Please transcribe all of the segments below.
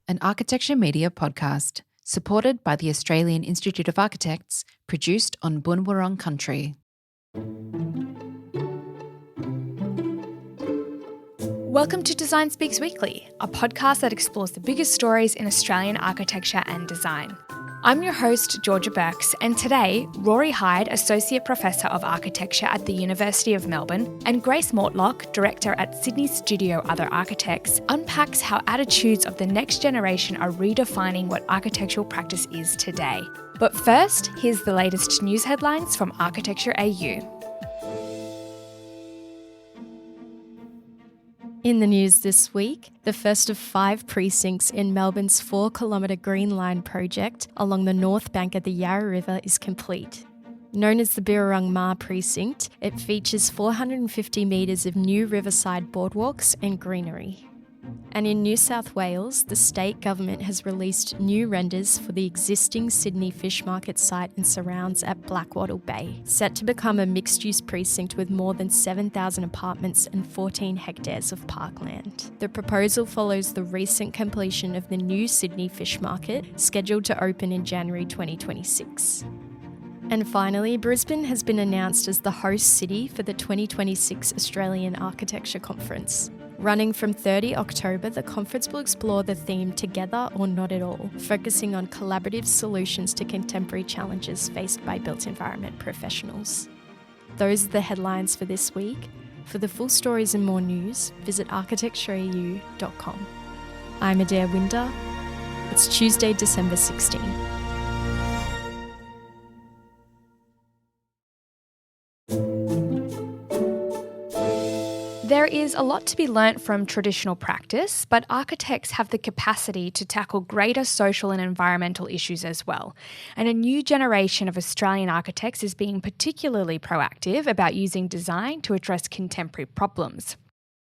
an architecture media podcast supported by the Australian Institute of Architects, produced on Boonwurrung country. Welcome to Design Speaks Weekly, a podcast that explores the biggest stories in Australian architecture and design. I'm your host, Georgia Burks, and today, Rory Hyde, Associate Professor of Architecture at the University of Melbourne, and Grace Mortlock, Director at Sydney Studio Other Architects, unpacks how attitudes of the next generation are redefining what architectural practice is today. But first, here's the latest news headlines from Architecture AU. In the news this week, the first of 5 precincts in Melbourne's 4-kilometre Green Line project along the north bank of the Yarra River is complete. Known as the Birrarung Ma precinct, it features 450 metres of new riverside boardwalks and greenery. And in New South Wales, the state government has released new renders for the existing Sydney Fish Market site and surrounds at Blackwattle Bay, set to become a mixed-use precinct with more than 7,000 apartments and 14 hectares of parkland. The proposal follows the recent completion of the new Sydney Fish Market, scheduled to open in January 2026. And finally, Brisbane has been announced as the host city for the 2026 Australian Architecture Conference. Running from 30 October, the conference will explore the theme Together or Not at All, focusing on collaborative solutions to contemporary challenges faced by built environment professionals. Those are the headlines for this week. For the full stories and more news, visit architectureau.com. I'm Adair Winder. It's Tuesday, December 16. There is a lot to be learnt from traditional practice, but architects have the capacity to tackle greater social and environmental issues as well. And a new generation of Australian architects is being particularly proactive about using design to address contemporary problems.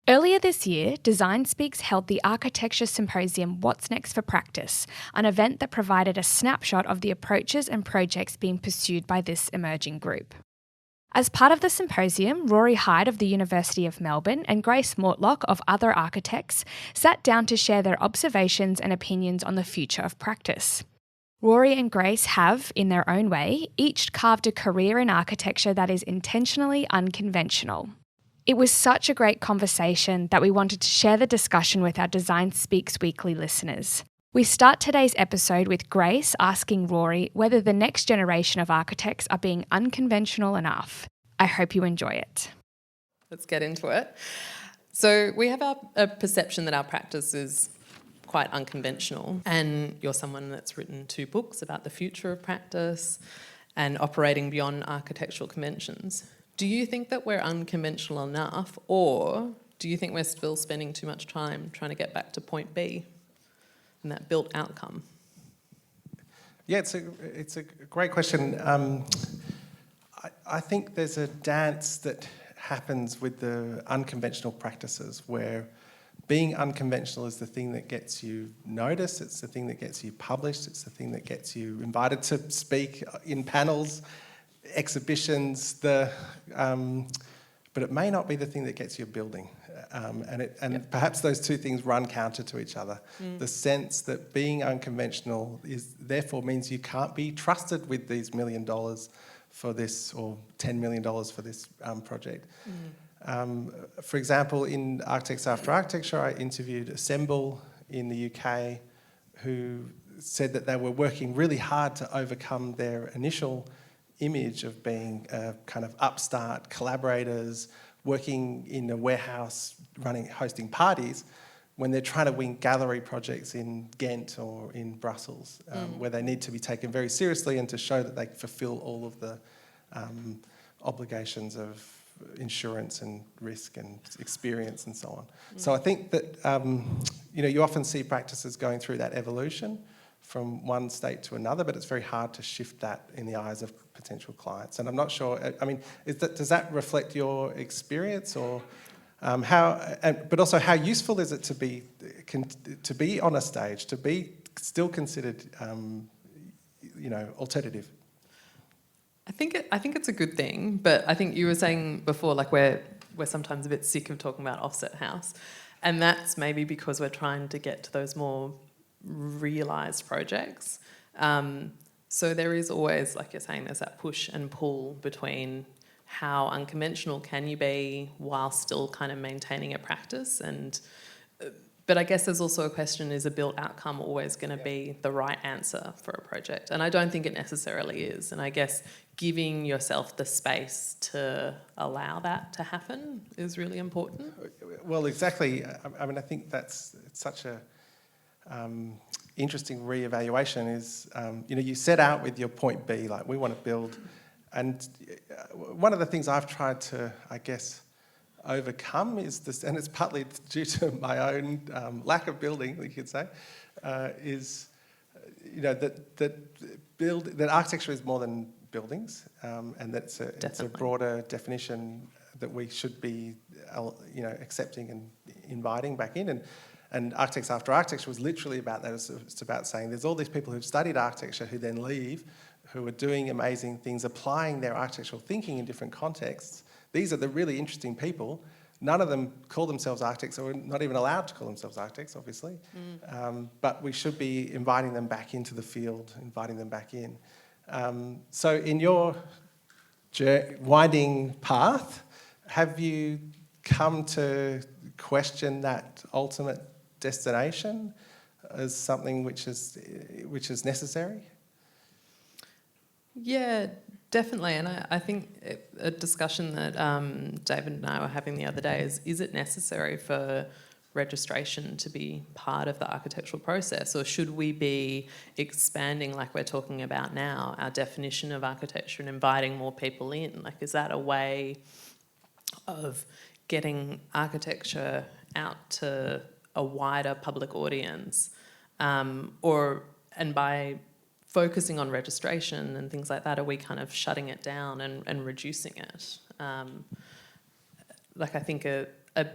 Earlier this year, Design Speaks held the Architecture Symposium What's Next for Practice, an event that provided a snapshot of the approaches and projects being pursued by this emerging group. As part of the symposium, Rory Hyde of the University of Melbourne and Grace Mortlock of Other Architects sat down to share their observations and opinions on the future of practice. Rory and Grace have, in their own way, each carved a career in architecture that is intentionally unconventional. It was such a great conversation that we wanted to share the discussion with our Design Speaks Weekly listeners. We start today's episode with Grace asking Rory whether the next generation of architects are being unconventional enough. I hope you enjoy it. Let's get into it. So we have a perception that our practice is quite unconventional, and you're someone that's written 2 books about the future of practice and operating beyond architectural conventions. Do you think that we're unconventional enough, or do you think we're still spending too much time trying to get back to point B? And that built outcome? Yeah, it's a great question. I think there's a dance that happens with the unconventional practices where being unconventional is the thing that gets you noticed, it's the thing that gets you published, it's the thing that gets you invited to speak in panels, exhibitions, but it may not be the thing that gets you a building. And perhaps those 2 things run counter to each other. The sense that being unconventional therefore means you can't be trusted with these $1 million for this, or $10 million for this project. For example, in Architects After Architecture, I interviewed Assemble in the UK, who said that they were working really hard to overcome their initial image of being kind of upstart collaborators, working in a warehouse, hosting parties, when they're trying to win gallery projects in Ghent or in Brussels, where they need to be taken very seriously and to show that they fulfil all of the obligations of insurance and risk and experience and so on. So I think that you often see practices going through that evolution from one state to another, but it's very hard to shift that in the eyes of potential clients. And I'm not sure, does that reflect your experience, or but also how useful is it to be on a stage, to be still considered, alternative? I think it's a good thing, but I think you were saying before, like we're sometimes a bit sick of talking about offset house, and that's maybe because we're trying to get to those more realised projects. So there is always, like you're saying, there's that push and pull between how unconventional can you be while still kind of maintaining a practice. But I guess there's also a question, is a built outcome always going to be the right answer for a project? And I don't think it necessarily is. And I guess giving yourself the space to allow that to happen is really important. Well, exactly. I mean, I think it's such a interesting re-evaluation is, you set out with your point B, like we want to build. And one of the things I've tried to, I guess, overcome is this, and it's partly due to my own lack of building, you could say, is that architecture is more than buildings, and that it's a broader definition that we should be accepting and inviting back in. And Architects After Architecture was literally about that. It's about saying there's all these people who've studied architecture who then leave, who are doing amazing things, applying their architectural thinking in different contexts. These are the really interesting people. None of them call themselves architects, or not even allowed to call themselves architects, obviously. But we should be inviting them back into the field, inviting them back in. So in your winding path, have you come to question that ultimate destination as something which is necessary? Yeah, definitely. And I think a discussion that David and I were having the other day is it necessary for registration to be part of the architectural process, or should we be expanding, like we're talking about now, our definition of architecture and inviting more people in? Like, is that a way of getting architecture out to a wider public audience, and by focusing on registration and things like that, are we kind of shutting it down and reducing it? I think a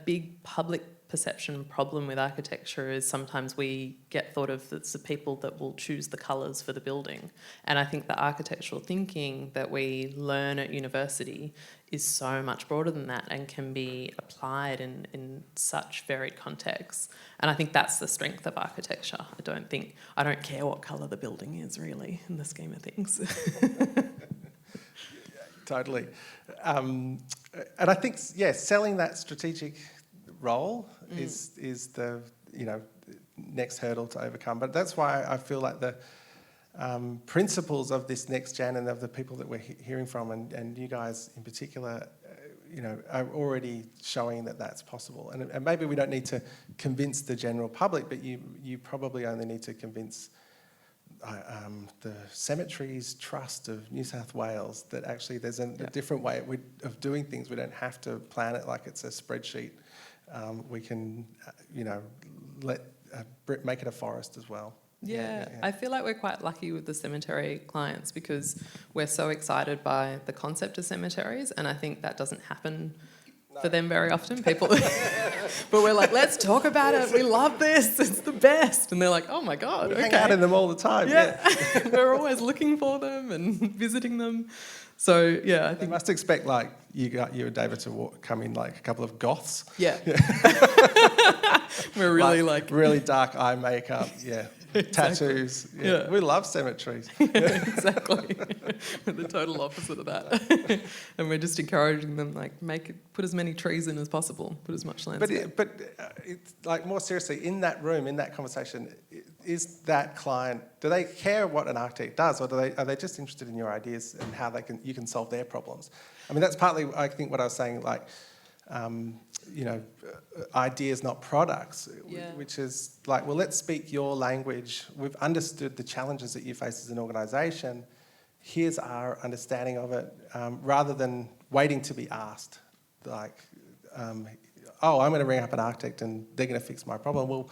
big public perception problem with architecture is sometimes we get thought of as the people that will choose the colours for the building. And I think the architectural thinking that we learn at university is so much broader than that and can be applied in such varied contexts. And I think that's the strength of architecture. I don't care what colour the building is, really, in the scheme of things. Totally. And I think, selling that strategic role is the next hurdle to overcome. But that's why I feel like the principles of this next gen and of the people that we're hearing from, and you guys in particular, are already showing that that's possible. And maybe we don't need to convince the general public, but you probably only need to convince the Cemeteries Trust of New South Wales that actually there's a different way of doing things. We don't have to plan it like it's a spreadsheet. We can, make it a forest as well. Yeah, I feel like we're quite lucky with the cemetery clients because we're so excited by the concept of cemeteries, and I think that doesn't happen for them very often. People, but we're like, let's talk about it. We love this. It's the best. And they're like, oh my God, we hang out in them all the time. Yeah. We're always looking for them and visiting them. So yeah, I think they must expect like you and David to come in like a couple of goths. Yeah. We're really like really dark eye makeup. Yeah. Exactly. Tattoos. Yeah. We love cemeteries. Exactly. We're the total opposite of that. And we're just encouraging them, like, put as many trees in as possible, put as much landscape. But it's like, more seriously, in that room, in that conversation, is that client, do they care what an architect does, or are they just interested in your ideas and how you can solve their problems? I mean, that's partly, I think, what I was saying, like, ideas, not products, which is like, well, let's speak your language. We've understood the challenges that you face as an organisation. Here's our understanding of it, rather than waiting to be asked, like, I'm going to ring up an architect and they're going to fix my problem. Well,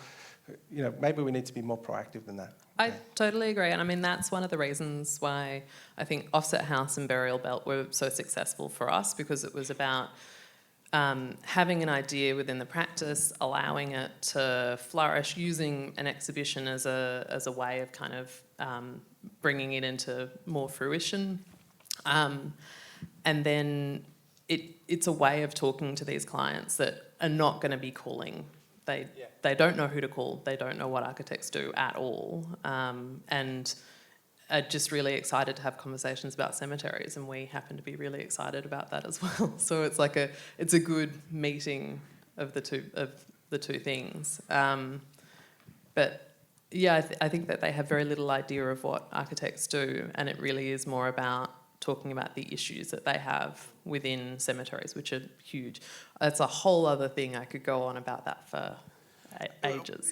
maybe we need to be more proactive than that. I totally agree. And I mean, that's one of the reasons why I think Offset House and Burial Belt were so successful for us, because it was about having an idea within the practice, allowing it to flourish, using an exhibition as a way of kind of bringing it into more fruition. And then it's a way of talking to these clients that are not going to be calling they don't know who to call. They don't know what architects do at all. And are just really excited to have conversations about cemeteries, and we happen to be really excited about that as well. So it's like it's a good meeting of the two things. But yeah, I think that they have very little idea of what architects do, and it really is more about talking about the issues that they have within cemeteries, which are huge. It's a whole other thing. I could go on about that for ages.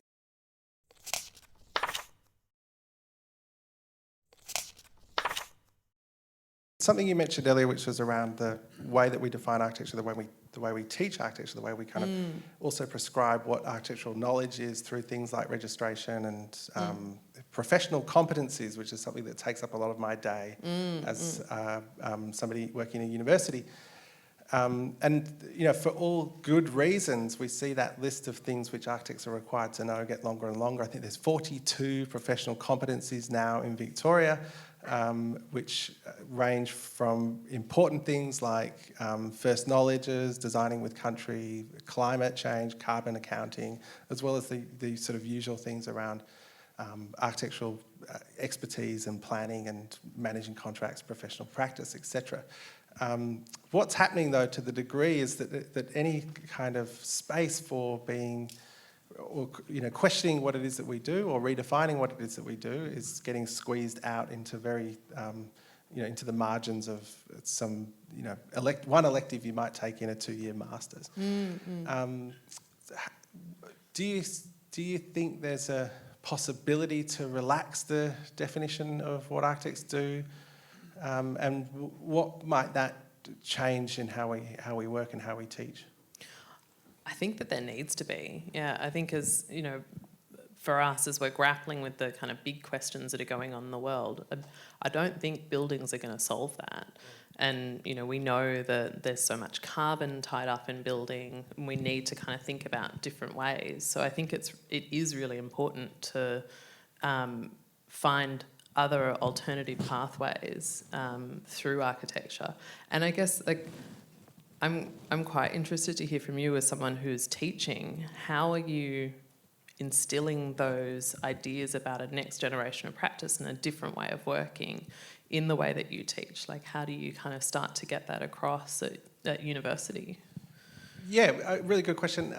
Something you mentioned earlier, which was around the way that we define architecture, the way we teach architecture, the way we kind of also prescribe what architectural knowledge is through things like registration and professional competencies, which is something that takes up a lot of my day as somebody working in a university. And for all good reasons, we see that list of things which architects are required to know get longer and longer. I think there's 42 professional competencies now in Victoria, which range from important things like first knowledges, designing with country, climate change, carbon accounting, as well as the sort of usual things around architectural expertise and planning and managing contracts, professional practice, etc. What's happening, though, to the degree is that any kind of space for being, or questioning what it is that we do, or redefining what it is that we do, is getting squeezed out into very, into the margins of some, one elective you might take in a 2-year master's. Do you think there's a possibility to relax the definition of what architects do? And what might that change in how we work and how we teach? I think that there needs to be. Yeah, I think for us, as we're grappling with the kind of big questions that are going on in the world, I don't think buildings are going to solve that. And, we know that there's so much carbon tied up in building, and we need to kind of think about different ways. So I think it is really important to find other alternative pathways through architecture. And I guess I'm quite interested to hear from you as someone who's teaching. How are you instilling those ideas about a next generation of practice and a different way of working in the way that you teach? Like, how do you kind of start to get that across at university? Yeah, a really good question.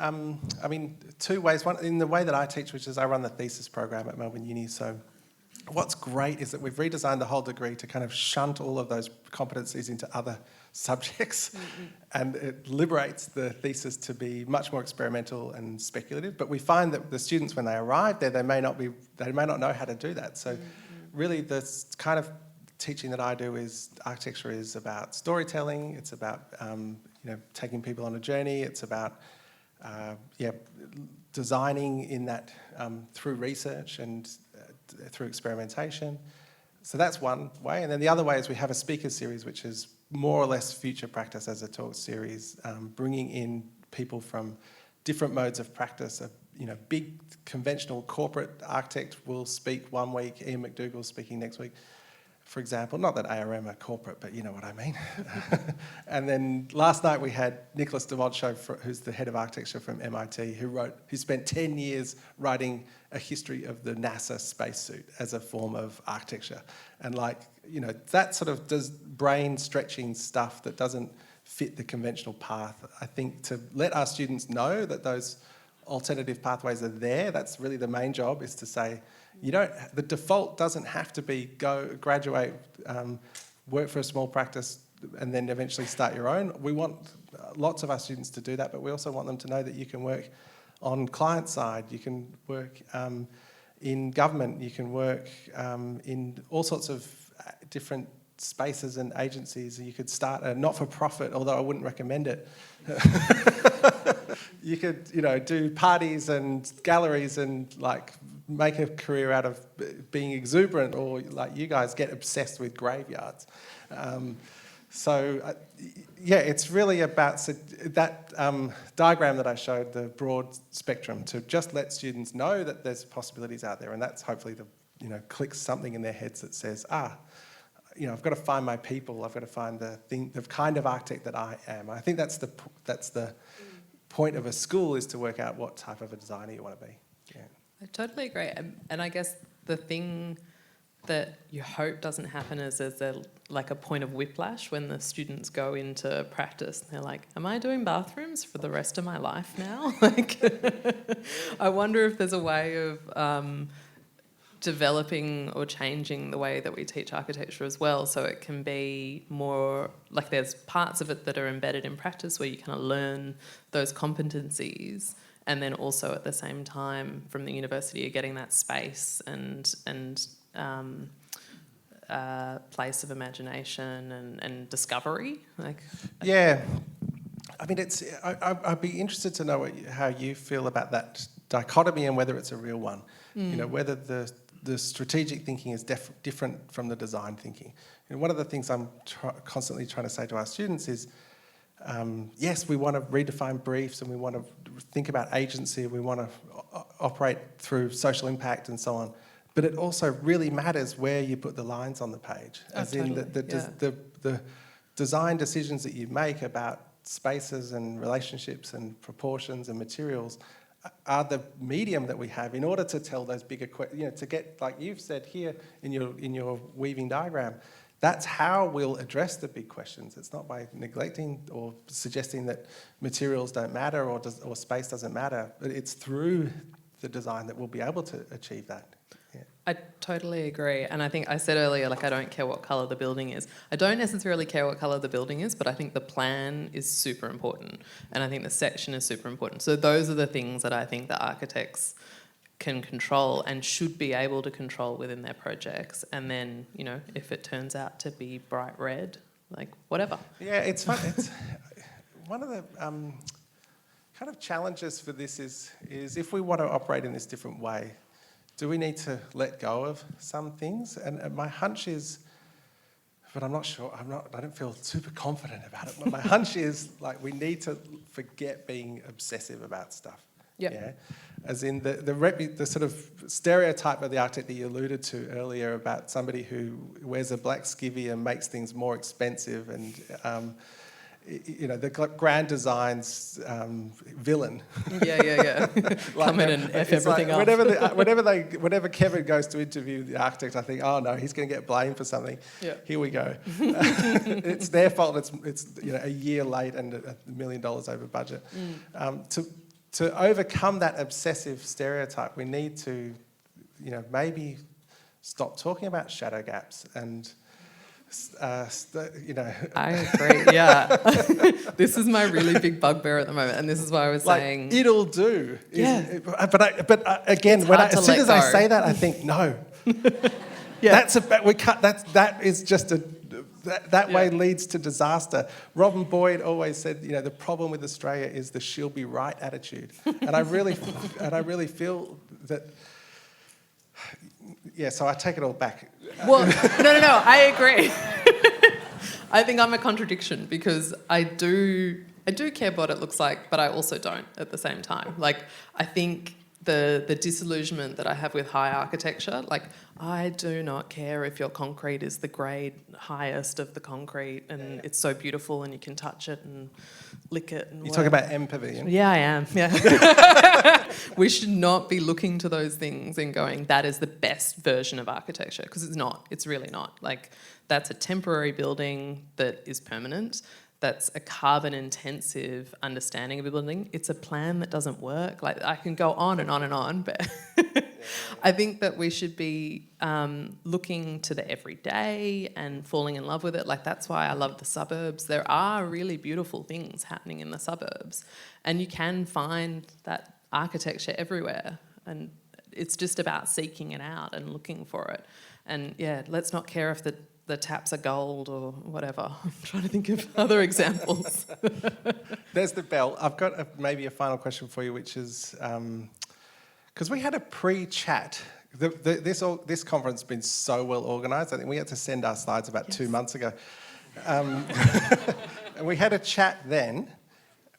2 ways. One, in the way that I teach, which is I run the thesis program at Melbourne Uni. So what's great is that we've redesigned the whole degree to kind of shunt all of those competencies into other subjects, and it liberates the thesis to be much more experimental and speculative. But we find that the students, when they arrive there, they may not know how to do that. So really, the kind of teaching that I do is architecture is about storytelling. It's about taking people on a journey. It's about designing in that through research and through experimentation. So that's one way. And then the other way is we have a speaker series, which is more or less future practice as a talk series, bringing in people from different modes of practice. A big conventional corporate architect will speak one week, Ian McDougall's speaking next week, for example. Not that ARM are corporate, but you know what I mean. And then last night we had Nicholas de Montcho, who's the head of architecture from MIT, who spent 10 years writing a history of the NASA spacesuit as a form of architecture. And that sort of does brain stretching stuff that doesn't fit the conventional path. I think to let our students know that those alternative pathways are there, that's really the main job, is to say, the default doesn't have to be go graduate, work for a small practice, and then eventually start your own. We want lots of our students to do that, but we also want them to know that you can work on client side, you can work in government, you can work in all sorts of different spaces and agencies. You could start a not-for-profit, although I wouldn't recommend it. You could, do parties and galleries and make a career out of being exuberant, or like you guys get obsessed with graveyards. It's really about that diagram that I showed, the broad spectrum, to just let students know that there's possibilities out there, and that's hopefully clicks something in their heads that says, I've got to find my people. I've got to find the kind of architect that I am. I think that's the point of a school is to work out what type of a designer you want to be. Yeah. I totally agree. And I guess the thing that you hope doesn't happen is there's a point of whiplash when the students go into practice and they're like, am I doing bathrooms for the rest of my life now? I wonder if there's a way of developing or changing the way that we teach architecture as well, so it can be more like there's parts of it that are embedded in practice where you kind of learn those competencies, and then also at the same time from the university you're getting that space and place of imagination and discovery. Yeah, I mean, I'd be interested to know how you feel about that dichotomy and whether it's a real one. You know, whether the strategic thinking is different from the design thinking. And one of the things I'm constantly trying to say to our students is, yes, we want to redefine briefs and we want to think about agency, we want to operate through social impact and so on. But it also really matters where you put the lines on the page, as in the design decisions that you make about spaces and relationships and proportions and materials are the medium that we have in order to tell those bigger questions, to get, like you've said here in your weaving diagram, that's how we'll address the big questions. It's not by neglecting or suggesting that materials don't matter or space doesn't matter, but it's through the design that we'll be able to achieve that. Yeah. I totally agree. And I think I said earlier, I don't care what colour the building is. I don't necessarily care what colour the building is, but I think the plan is super important. And I think the section is super important. So those are the things that I think the architects can control and should be able to control within their projects. And then, if it turns out to be bright red, whatever. Yeah, it's fun. It's one of the kind of challenges for this is if we want to operate in this different way, do we need to let go of some things? And my hunch is, but I'm not sure, I don't feel super confident about it, but my hunch is we need to forget being obsessive about stuff. Yep. Yeah. As in the sort of stereotype of the architect that you alluded to earlier about somebody who wears a black skivvy and makes things more expensive and the grand design's villain. Yeah. Come in and F everything up. Whenever Kevin goes to interview the architect, I think, oh no, he's going to get blamed for something. Yeah. Here we go. It's their fault. It's a year late and $1 million over budget. To overcome that obsessive stereotype, we need to, maybe stop talking about shadow gaps and. I agree, yeah. This is my really big bugbear at the moment, and this is why I was saying... It'll do. Yeah. But again, as soon as I say that, I think, no. Yeah. That is just that way leads to disaster. Robin Boyd always said, the problem with Australia is the she'll be right attitude. And I really feel that... Yeah, so I take it all back. Well, no, I agree. I think I'm a contradiction because I do care what it looks like, but I also don't at the same time. I think the disillusionment that I have with high architecture, I do not care if your concrete is the grade highest of the concrete and it's so beautiful and you can touch it and lick it. And You're talking about M Pavilion? Yeah, I am, yeah. We should not be looking to those things and going, that is the best version of architecture, because it's not. It's really not. That's a temporary building that is permanent. That's a carbon-intensive understanding of a building. It's a plan that doesn't work. I can go on and on and on, but I think that we should be looking to the everyday and falling in love with it. That's why I love the suburbs. There are really beautiful things happening in the suburbs, and you can find that architecture everywhere, and it's just about seeking it out and looking for it. And yeah, let's not care if the taps are gold or whatever. I'm trying to think of other examples. There's the bell. I've got maybe a final question for you, which is, because we had a pre-chat. This conference has been so well organised. I think we had to send our slides about 2 months ago. And we had a chat then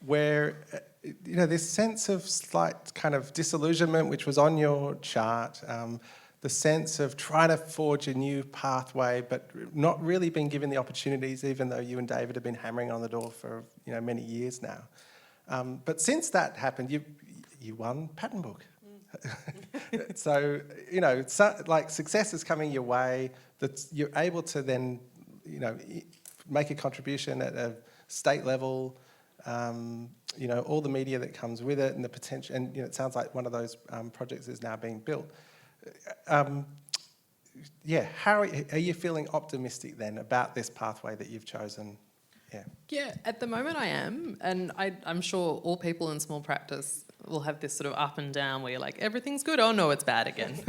where, this sense of slight kind of disillusionment, which was on your chart, the sense of trying to forge a new pathway, but not really being given the opportunities, even though you and David have been hammering on the door for many years now. But since that happened, you won Pattern Book. So, success is coming your way, that you're able to then, make a contribution at a state level, all the media that comes with it and the potential, and it sounds like one of those projects is now being built. How are you feeling optimistic then about this pathway that you've chosen? Yeah, at the moment I am, and I'm sure all people in small practice will have this sort of up and down where you're like, everything's good, oh no, it's bad again.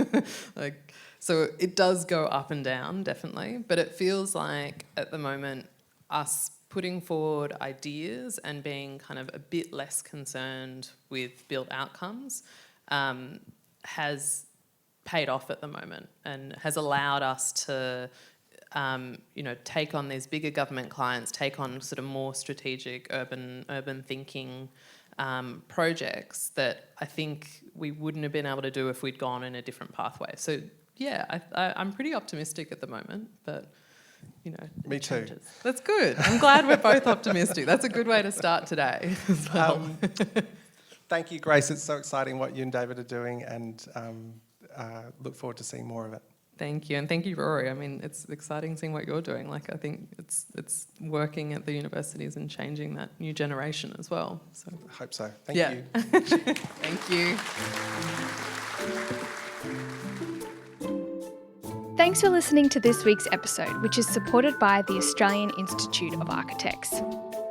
So it does go up and down, definitely, but it feels like at the moment us putting forward ideas and being kind of a bit less concerned with built outcomes has paid off at the moment and has allowed us to take on these bigger government clients, take on sort of more strategic urban thinking projects that I think we wouldn't have been able to do if we'd gone in a different pathway. So yeah, I'm pretty optimistic at the moment, but Me too. Changes. That's good. I'm glad we're both optimistic. That's a good way to start today as well. Thank you, Grace. It's so exciting what you and David are doing, and look forward to seeing more of it. Thank you, and thank you, Rory. I mean, it's exciting seeing what you're doing. I think it's working at the universities and changing that new generation as well. So I hope so. Thank you. Thank you. Thanks for listening to this week's episode, which is supported by the Australian Institute of Architects.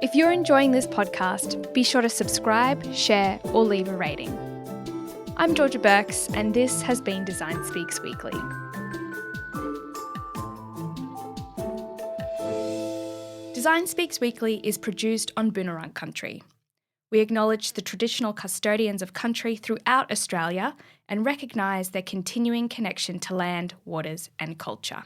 If you're enjoying this podcast, be sure to subscribe, share, or leave a rating. I'm Georgia Burks, and this has been Design Speaks Weekly. Design Speaks Weekly is produced on Boonwurrung country. We acknowledge the traditional custodians of country throughout Australia and recognise their continuing connection to land, waters and culture.